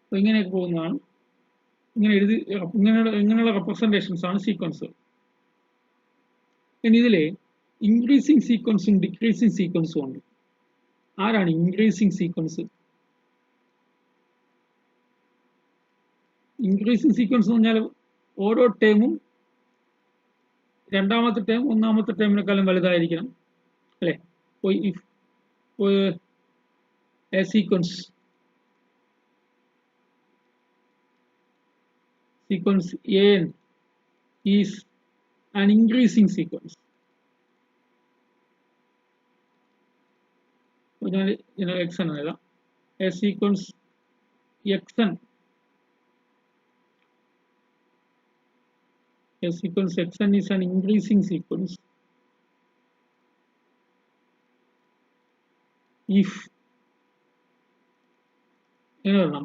അപ്പൊ ഇങ്ങനെയൊക്കെ പോകുന്നതാണ്. ഇങ്ങനെ എഴുതി ഇങ്ങനെയുള്ള റെപ്രസെന്റേഷൻസ് ആണ് സീക്വൻസുകൾ. ഇനി ഇതിലെ ഇൻക്രീസിങ് സീക്വൻസും ഡിക്രീസിങ് സീക്വൻസും ഉണ്ട്. ആരാണ് ഇൻക്രീസിങ് സീക്വൻസ്? ഇൻക്രീസിങ് സീക്വൻസ് എന്ന് പറഞ്ഞാൽ ഓരോ ടേമും രണ്ടാമത്തെ ടേം ഒന്നാമത്തെ ടേമിനേക്കാളും വലുതായിരിക്കണം അല്ലേ. A sequence an is an increasing sequence. ഞാൻ xn എന്ന് എഴുതാം. A sequence xn, a sequence xn is an increasing sequence if x1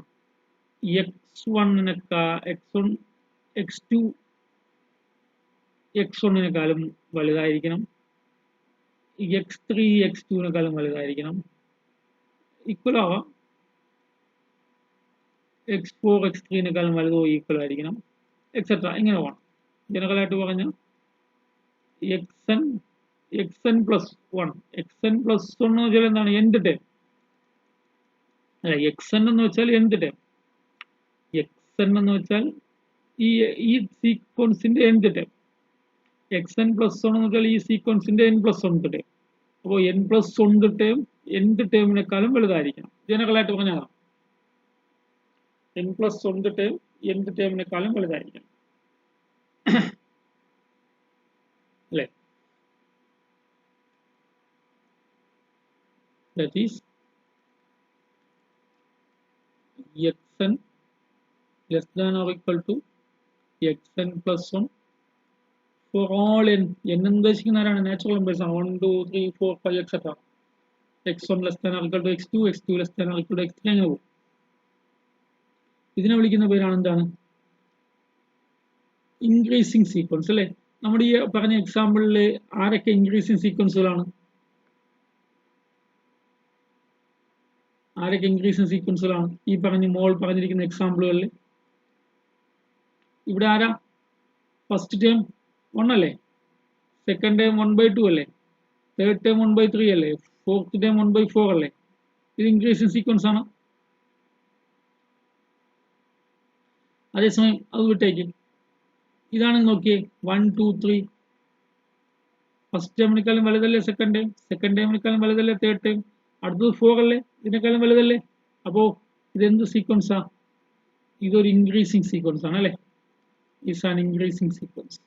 x1 x2 x1 വലുതായിരിക്കണം, x3 x2 വലുതായിരിക്കണം, ഈക്വൽ ആവാം, x4 x3 വലുതോ ഈക്വൽ ആയിരിക്കണം, എക്സെട്ര. ഇങ്ങനെ പോകണം. ജനറൽ ആയിട്ട് പറഞ്ഞ xn പ്ലസ് 1 എന്ന് വെച്ചാൽ എന്താണ്? എന്ത് ടേം അല്ല, xn എന്ന് വെച്ചാൽ എന്ത് ടേം? xn എന്ന് വെച്ചാൽ ഈ സീക്വൻസിന്റെ എന്ത് ടേം? xn പ്ലസ് 1 എന്ന് വെച്ചാൽ ഈ സീക്വൻസിന്റെ n+1 ടേം. അപ്പോൾ n+1 ടേം എന്ത് ടേമിനേക്കാളും വലുതായിരിക്കണം. ജനറൽ ആയിട്ട് പറഞ്ഞാൽ n+1 ടേം എന്ത് ടേമിനേക്കാളും വലുതായിരിക്കണം അല്ലേ? That is xn less than or equal to xn plus 1 for all n. n എന്ന് ഉദ്ദേശിക്കുന്ന ആരാണ്? നാച്ചുറൽ നമ്പേഴ്സ് ആണ്. 1 2 3 4 5 etcetera. x1 less than or equal to x2, x2 less than or equal to x3 അങ്ങനെ പോകും. ഇതിനെ വിളിക്കുന്ന പേരാണ് എന്താണ്? ഇൻക്രീസിങ് സീക്വൻസ് അല്ലേ? നമ്മുടെ ഈ പറഞ്ഞ എക്സാമ്പിളിൽ ആരൊക്കെ ഇൻക്രീസിങ് സീക്വൻസുകളാണ്? ആരൊക്കെ ഇൻക്രീസിങ് സീക്വൻസുകളാണ് ഈ പറഞ്ഞിരിക്കുന്ന എക്സാമ്പിളുകളിൽ? ഇവിടെ ആരാ? ഫസ്റ്റ് ടേം 1 അല്ലേ, സെക്കൻഡ് ടേം 1/2 അല്ലേ, തേർഡ് ടേം 1/3 അല്ലേ, ഫോർത്ത് ടേം 1/4 അല്ലേ? ഇത് ഇൻക്രീസിങ് സീക്വൻസ് ആണ്. അതേസമയം അത് വിട്ടേക്ക്, ഇതാണെന്ന് നോക്കിയേ, 1 2 3 ഫസ്റ്റ് ടേമിനേക്കാളും വലുതല്ലേ സെക്കൻഡ് ടേം, സെക്കൻഡ് ടേമിനേക്കാളും വലുതല്ലേ തേർഡ് ടേം, അടുത്തത് 4 അല്ലേ, ഇതിനേക്കാളും വലുതല്ലേ? അപ്പോ ഇതെന്ത് സീക്വൻസാ? ഇതൊരു ഇൻക്രീസിങ് സീക്വൻസ് ആണ് അല്ലേ? Is an increasing sequence.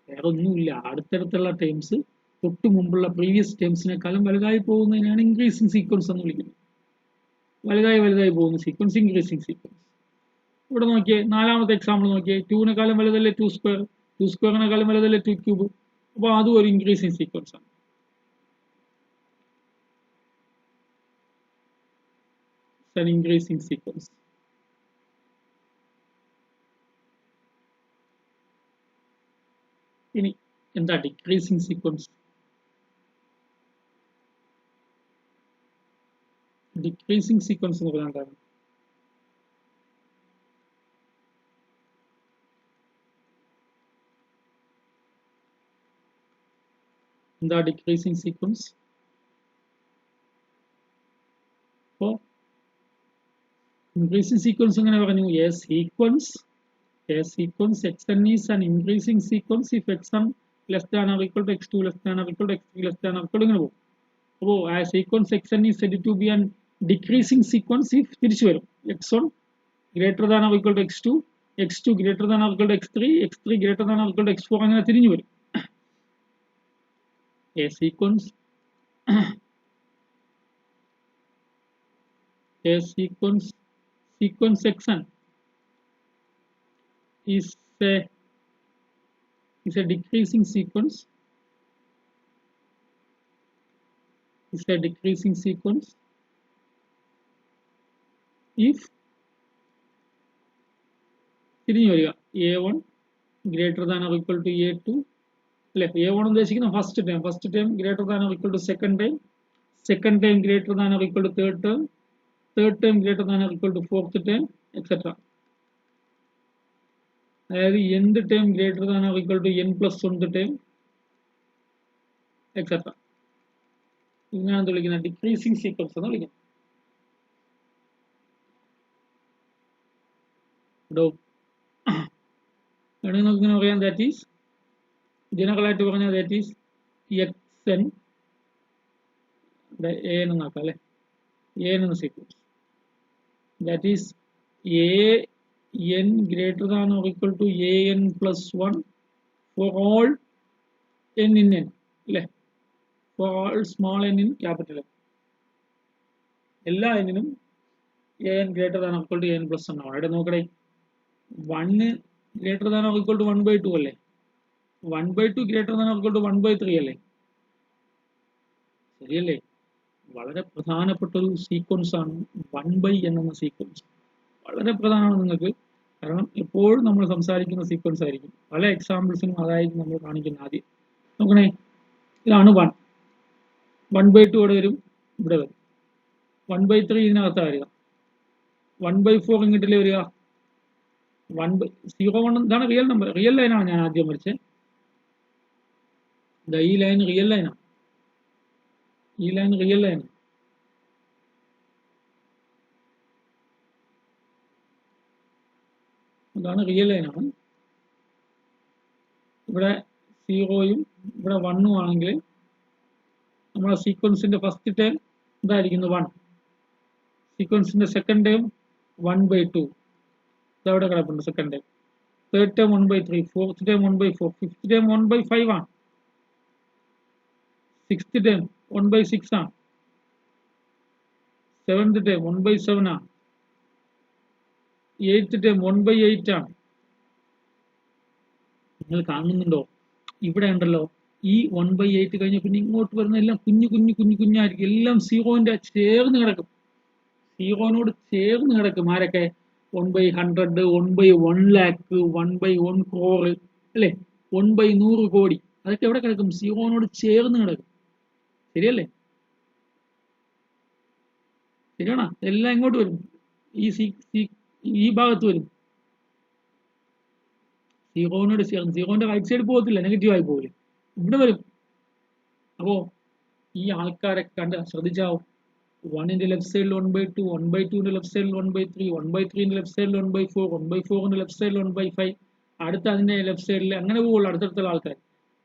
വേറെ ഒന്നുമില്ല, അടുത്തടുത്തുള്ള ടേംസ് തൊട്ട് മുമ്പുള്ള പ്രീവിയസ് ടേംസിനേക്കാളും വലുതായി പോകുന്നതിനാണ് ഇൻക്രീസിങ് സീക്വൻസ് എന്ന് വിളിക്കുന്നത്. വലുതായി പോകുന്ന സീക്വൻസ് ഇൻക്രീസിങ് സീക്വൻസ്. ഇവിടെ നോക്കിയേ, നാലാമത്തെ എക്സാമ്പിൾ നോക്കിയേ, 2 വലുതല്ലേ 2², 2² വലുതല്ലേ 2³ അപ്പോൾ അതും ഒരു ഇൻക്രീസിങ് സീക്വൻസ് ആണ്. an increasing sequence. ഇനി എന്താ ഡിക്രീസിങ് സീക്വൻസ്? ഡിക്രീസിങ് സീക്വൻസ് എന്ന് പറഞ്ഞാൽ എന്താണ്? എന്താ ഡിക്രീസിങ് സീക്വൻസ്? അപ്പോൾ increasing sequence എങ്ങനെ പറഞ്ഞു? A sequence xn is an increasing sequence if xn less than or equal to x2 less than or equal to x3 less than or equal to ഇങ്ങനെ പോകും. അപ്പോൾ ആ sequence xn is said to be an decreasing sequence if തിരിച്ചു വരും, x1 greater than or equal to x2, x2 greater than or equal to x3, x3 greater than or equal to x4 അങ്ങനെ തിരിഞ്ഞു വരും. A sequence xn is a decreasing sequence if തിരിഞ്ഞു വരിക a1 greater than or equal to a2 അല്ലെ, a1 ഉദ്ദേശിക്കുന്ന first term greater than or equal to second term greater than or equal to third term greater than or equal to fourth term etc. അതായത് nth term greater than or equal to n+1 term etc. ഇങ്ങനെയാണ് വിളിക്കുന്നത് decreasing sequence എന്ന് വിളിക്കുന്നത്. നിങ്ങൾക്ക് ഇങ്ങനെ പറയാം, that is general ആയിട്ട് പറഞ്ഞാൽ ദാറ്റ് ഈസ് xn a എന്ന് നോക്കാം അല്ലെ, a എന്ന sequence that is an greater than or equal to an+1 for all n in n അല്ലേ, for all small n in capital N. എല്ലാ n-നും an greater than or equal to an plus 1 ആണ്. ഇവിടെ നോക്കണേ 1 greater than or equal to 1/2 അല്ലേ, 1/2 greater than or equal to 1/3 അല്ലേ, ശരിയല്ലേ? വളരെ പ്രധാനപ്പെട്ട ഒരു സീക്വൻസ് ആണ് 1/n എന്ന സീക്വൻസ്. വളരെ പ്രധാനമാണ് നിങ്ങൾക്ക്, കാരണം എപ്പോഴും നമ്മൾ സംസാരിക്കുന്ന സീക്വൻസ് ആയിരിക്കും. പല എക്സാമ്പിൾസിനും അതായിരിക്കും നമ്മൾ കാണിക്കുന്നത്. ആദ്യം നോക്കണേ, ഇതാണ് 1, 1/2 ഇവിടെ വരും, ഇവിടെ വരും, 1/3 ഇതിനകത്ത് വരിക, 1/4 ഇങ്ങോട്ടല്ലേ വരിക, 0 ഇതാണ് റിയൽ നമ്പർ, റിയൽ ലൈനാണ് ഞാൻ ആദ്യം വരച്ചത്. ഈ ലൈൻ റിയൽ ലൈനാണ്, ഈ ലൈൻ റിയൽ ലൈൻ, അതാണ് റിയൽ ലൈനാണ്. ഇവിടെ 0യും ഇവിടെ 1ഉം ആണെങ്കിൽ നമ്മുടെ സീക്വൻസിന്റെ ഫസ്റ്റ് ടേം ഇതായിരിക്കുന്നു 1, സീക്വൻസിന്റെ സെക്കൻഡ് ടേം 1/2, ഇതവിടെ കിടപ്പുണ്ട് second term, third term 1/3, fourth term 1/4, fifth term 1/5 ആണ്, സിക്സ്ത് ടേം 1/6 ആണ്, സെവൻത് ടേം 1/7 ആണ്, എയ്ത്ത് ടേം 1/8 ആണ്. നിങ്ങൾ കാണുന്നുണ്ടോ? ഇവിടെ ഉണ്ടല്ലോ ഈ 1/8 കഴിഞ്ഞ പിന്നെ ഇങ്ങോട്ട് വരുന്ന എല്ലാം കുഞ്ഞായിരിക്കും, എല്ലാം സീറോന്റെ ചേർന്ന് കിടക്കും, സീറോനോട് ചേർന്ന് കിടക്കും. ആരൊക്കെ? 1/100, 1/1 lakh, 1/1 crore അല്ലെ, 1/100 കോടി, അതൊക്കെ എവിടെ കിടക്കും? സീറോനോട് ചേർന്ന് കിടക്കും. ശരിയല്ലേ? ശരിയാണോ? എല്ലാം ഇങ്ങോട്ട് വരും, ഈ ഭാഗത്ത് വരും, സീറോനോട് ചേർന്ന്, സീറോന്റെ റൈറ്റ് സൈഡ് പോകത്തില്ല, നെഗറ്റീവ് ആയി പോകില്ല, ഇവിടെ വരും. അപ്പോ ഈ ആൾക്കാരൊക്കെ കണ്ട് ശ്രദ്ധിച്ചാവും, 1ന്റെ ലെഫ്റ്റ് സൈഡിൽ 1/2, 1/2ന്റെ ലെഫ്റ്റ് സൈഡിൽ 1/3, 1/3ന്റെ ലെഫ്റ്റ് സൈഡിൽ 1/4, 1/4ന്റെ ലെഫ്റ്റ് സൈഡിൽ 1/5, അടുത്ത അതിന്റെ ലെഫ്റ്റ് സൈഡിൽ അങ്ങനെ പോവുള്ളൂ അടുത്തടുത്തുള്ള ആൾക്കാർ.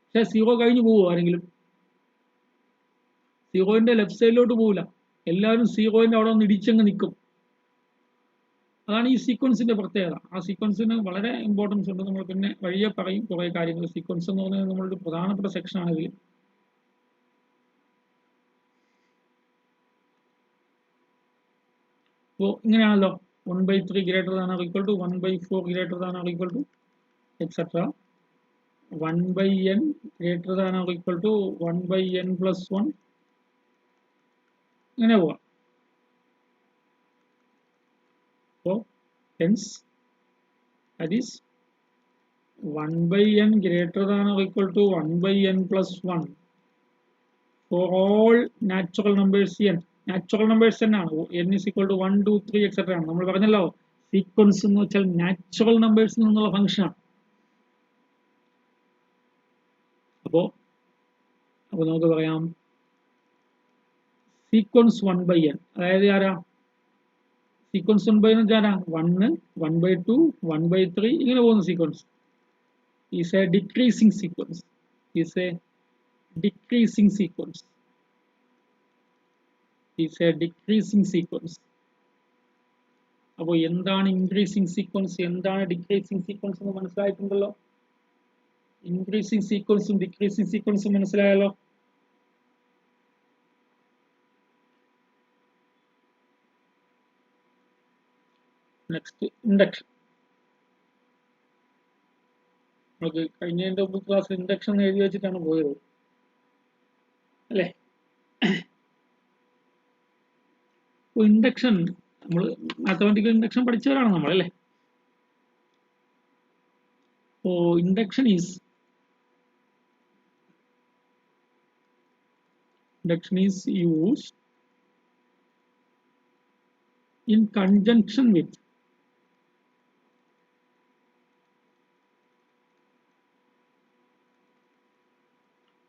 പക്ഷെ സീറോ കഴിഞ്ഞ് പോവോ ആരെങ്കിലും? സീറോന്റെ ലെഫ്റ്റ് സൈഡിലോട്ട് പോവില്ല, എല്ലാവരും സീറോന്റെ അവിടെ ഒന്ന് ഇടിച്ചങ്ങ് നിൽക്കും. അതാണ് ഈ സീക്വൻസിന്റെ പ്രത്യേകത. ആ സീക്വൻസിന് വളരെ ഇമ്പോർട്ടൻസ് ഉണ്ട്, നമ്മൾ പിന്നെ വഴിയെ പറയും കുറെ കാര്യങ്ങൾ. സീക്വൻസ് എന്ന് പറഞ്ഞാൽ നമ്മളുടെ പ്രധാനപ്പെട്ട സെക്ഷൻ ആണ് ഇതിൽ. അപ്പോൾ ഇങ്ങനെയാണല്ലോ, 1/3 greater than or equal to 1/4 greater than or equal to etc. 1/n greater than or equal to 1/n plus 1, ഇങ്ങനെ പോവാം. So hence that is 1/n greater than or equal to 1/n plus 1 for all natural numbers n. Natural numbers തന്നെയാണ്, n is equal to 1, 2, 3 etc. ആണ്. നമ്മൾ പറഞ്ഞല്ലോ sequence എന്ന് വെച്ചാൽ natural നമ്പേഴ്സിൽ നിന്നുള്ള function ആണ്. അപ്പോ നമുക്ക് പറയാം സീക്വൻസ് 1/n, അതായത് ആരാ സീക്വൻസ് 1/n ആരാ? 1, 1/2, 1/3 ഇങ്ങനെ പോകുന്ന sequence is A decreasing sequence, is A decreasing sequence, is a decreasing sequence. അപ്പോൾ എന്താണ് ഇൻക്രീസിങ് സീക്വൻസ്, എന്താണ് ഡിക്രീസിങ് സീക്വൻസ് എന്ന് മനസ്സിലായിട്ടുണ്ടല്ലോ. ഇൻക്രീസിങ് സീക്വൻസും ഡിക്രീസിങ് സീക്വൻസും മനസ്സിലായല്ലോ. Next induction. നമുക്ക് കഴിഞ്ഞതിന്റെ മുമ്പ് ക്ലാസ് ഇൻഡക്ഷൻ എഴുതി വെച്ചിട്ടാണ് പോയത് അല്ലേ. ഇൻഡക്ഷൻ നമ്മൾ മാത്തമാറ്റിക്കൽ ഇൻഡക്ഷൻ പഠിച്ചവരാണ് നമ്മൾ അല്ലേ. Induction is used in conjunction with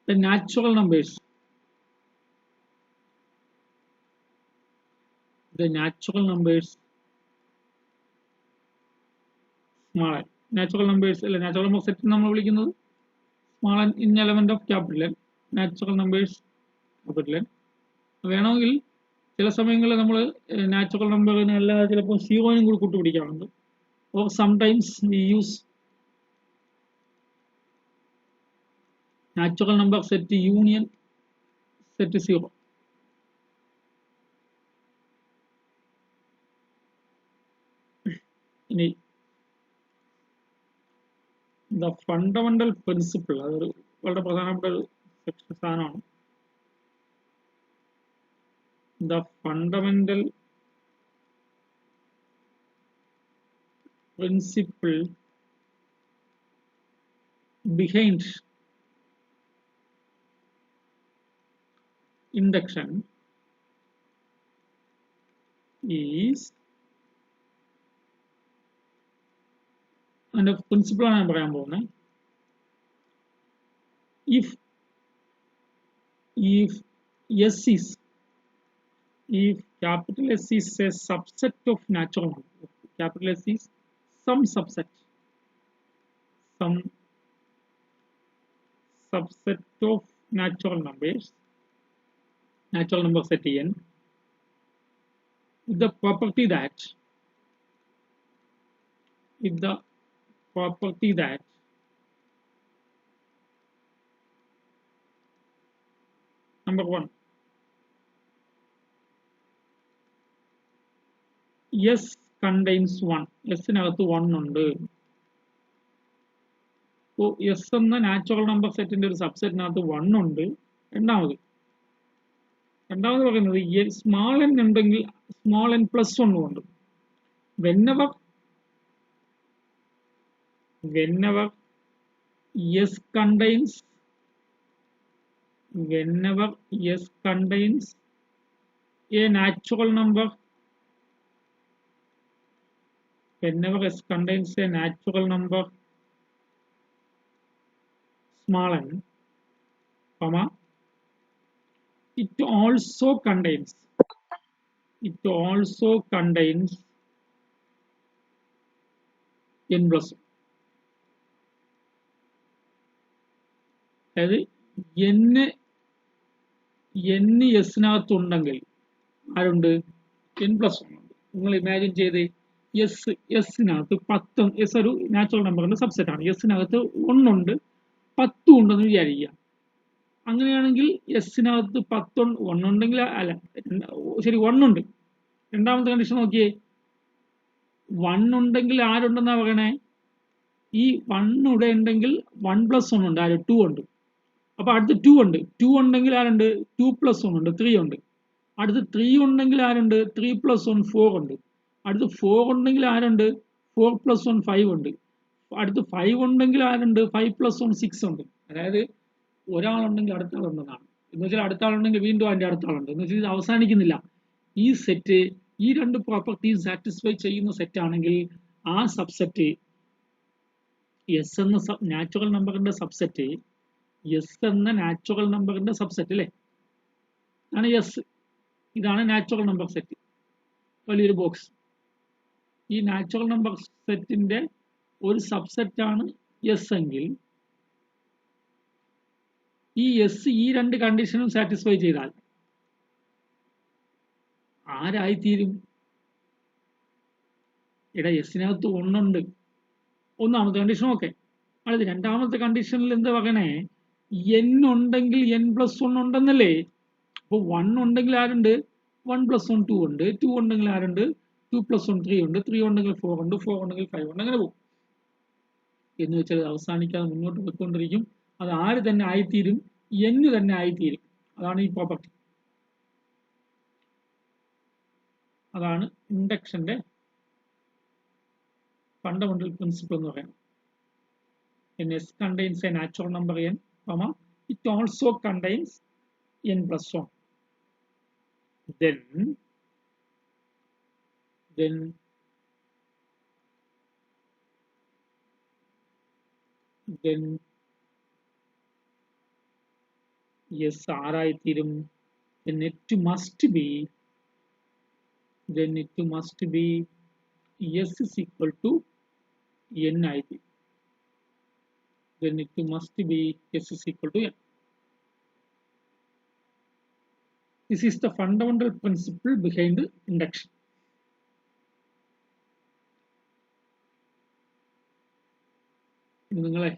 the natural numbers. The natural numbers small n. Natural numbers അല്ലെ, natural number set നമ്മൾ വിളിക്കുന്നത് small n in element of capital N. Natural numbers capital N. വേണമെങ്കിൽ ചില സമയങ്ങളിൽ നമ്മൾ natural നമ്പറിന് അല്ലാതെ ചിലപ്പോൾ സീറോനും കൂടി കൂട്ടുപിടിക്കാറുണ്ട്. or sometimes we use natural number set union set 0. The fundamental principle, the fundamental principle behind induction is, and the principle I am saying, if S is, if capital S is a subset of natural number, capital S is some subset of natural numbers, natural number set n, with the property that number one, S contains 1. S നകത്ത് 1 ഉണ്ട്. അപ്പോൾ S എന്ന natural number സെറ്റിന്റെ ഒരു സബ്സെറ്റിനകത്ത് 1 ഉണ്ട്. രണ്ടാമത് പറയുന്നത് small n ഉണ്ടെങ്കിൽ സ്മാൾ n പ്ലസ് 1 ഉണ്ട്. whenever S contains a natural number, small n, comma, it also contains n plus 1. അതായത് n എസിനകത്ത് ഉണ്ടെങ്കിൽ ആരുണ്ട്? n പ്ലസ് 1 ഉണ്ട്. നിങ്ങൾ ഇമാജിൻ ചെയ്ത് എസിനകത്ത് 10, എസ് ഒരു നാച്ചുറൽ നമ്പറിന്റെ സബ്സെറ്റ് ആണ്. എസിനകത്ത് 1 ഉണ്ട്, 10 ഉണ്ടെന്ന് വിചാരിക്കുക. അങ്ങനെയാണെങ്കിൽ എസിനകത്ത് 10 1 ഉണ്ടെങ്കിൽ, അല്ല ശരി 1 ഉണ്ട്. രണ്ടാമത്തെ കണ്ടീഷൻ നോക്കിയേ, 1 ഉണ്ടെങ്കിൽ ആരുണ്ടെന്നാ പറയണേ? ഈ 1 ഇവിടെ ഉണ്ടെങ്കിൽ 1 പ്ലസ് 1 ഉണ്ട്, ആര്? 2 ഉണ്ട്. അപ്പൊ അടുത്ത് 2 ഉണ്ട്. 2 ഉണ്ടെങ്കിൽ ആരുണ്ട്? 2 പ്ലസ് 1 ഉണ്ട്, 3 ഉണ്ട്. അടുത്ത് 3 ഉണ്ടെങ്കിൽ ആരുണ്ട്? 3 പ്ലസ് 1 4 ഉണ്ട്. അടുത്ത് 4 ഉണ്ടെങ്കിൽ ആരുണ്ട്? 4 പ്ലസ് 1 5 ഉണ്ട്. അടുത്ത് 5 ഉണ്ടെങ്കിൽ ആരുണ്ട്? 5 പ്ലസ് 1 6 ഉണ്ട്. അതായത് ഒരാളുണ്ടെങ്കിൽ അടുത്ത ആളുണ്ടെന്നാണ്. എന്ന് വെച്ചാൽ അടുത്ത ആളുണ്ടെങ്കിൽ വീണ്ടും അതിന്റെ അടുത്ത ആളുണ്ട്. എന്ന് വെച്ചാൽ ഇത് അവസാനിക്കുന്നില്ല. ഈ സെറ്റ് ഈ രണ്ട് പ്രോപ്പർട്ടീസ് സാറ്റിസ്ഫൈ ചെയ്യുന്ന സെറ്റ് ആണെങ്കിൽ ആ സബ്സെറ്റ് എസ് എന്ന നാച്ചുറൽ നമ്പറിന്റെ സബ്സെറ്റ്, എസ് എന്ന നാച്ചുറൽ നമ്പറിന്റെ സബ്സെറ്റ് അല്ലേ ആണ് എസ്. ഇതാണ് നാച്ചുറൽ നമ്പർ സെറ്റ്, വലിയൊരു ബോക്സ്. ഈ നാച്ചുറൽ നമ്പർ സെറ്റിന്റെ ഒരു സബ്സെറ്റ് ആണ് എസ് എങ്കിൽ ഈ എസ് ഈ രണ്ട് കണ്ടീഷനും സാറ്റിസ്ഫൈ ചെയ്താൽ ആരായിത്തീരും? ഇവിടെ എസിനകത്ത് 1 ഉണ്ട്, ഒന്നാമത്തെ കണ്ടീഷൻ. ഓക്കെ. അടുത്ത രണ്ടാമത്തെ കണ്ടീഷനിൽ എന്താ പറയണേ? n ഉണ്ടെങ്കിൽ n പ്ലസ് 1 ഉണ്ടെന്നല്ലേ? അപ്പൊ 1 ഉണ്ടെങ്കിൽ ആരുണ്ട്? 1 പ്ലസ് 1 2 ഉണ്ട്. 2 ഉണ്ടെങ്കിൽ ആരുണ്ട്? 2 പ്ലസ് 1 3 ഉണ്ട്. 3 ഉണ്ടെങ്കിൽ 4 ഉണ്ട്. 4 ഉണ്ടെങ്കിൽ 5 ഉണ്ട്. അങ്ങനെ പോകും. എന്ന് വെച്ചാൽ അവസാനിക്കാതെ മുന്നോട്ട് പോയിക്കൊണ്ടിരിക്കും. അത് ആര് തന്നെ ആയിത്തീരും? n തന്നെ ആയിത്തീരും. അതാണ് ഈ പ്രോപ്പർട്ടി. അതാണ് ഇൻഡക്ഷന്റെ ഫണ്ടമെന്റൽ പ്രിൻസിപ്പിൾ എന്ന് പറയുന്നത്. S contains a natural number n, comma, it also contains n plus 1. Then yes ആരായിത്തീരും? then it must be s is equal to n ആയിത്തീരും. then it must be s is equal to n. This is the fundamental principle behind induction. നിങ്ങളെ